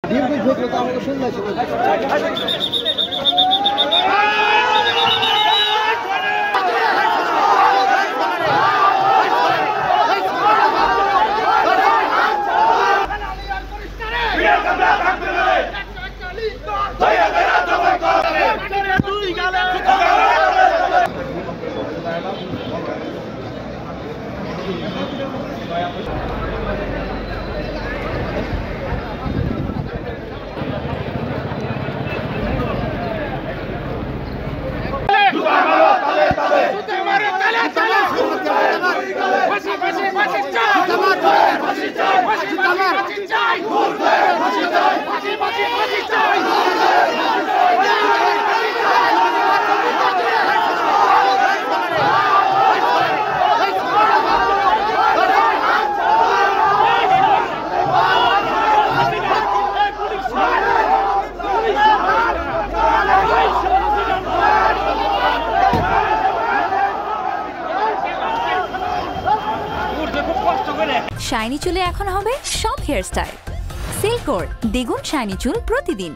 দীর্ঘ ভোট তো আমাকে শুনলাই শাইনি চুলে এখন হবে সব হেয়ার স্টাইল। সিল্কোর দ্বিগুণ শাইনি চুল প্রতিদিন।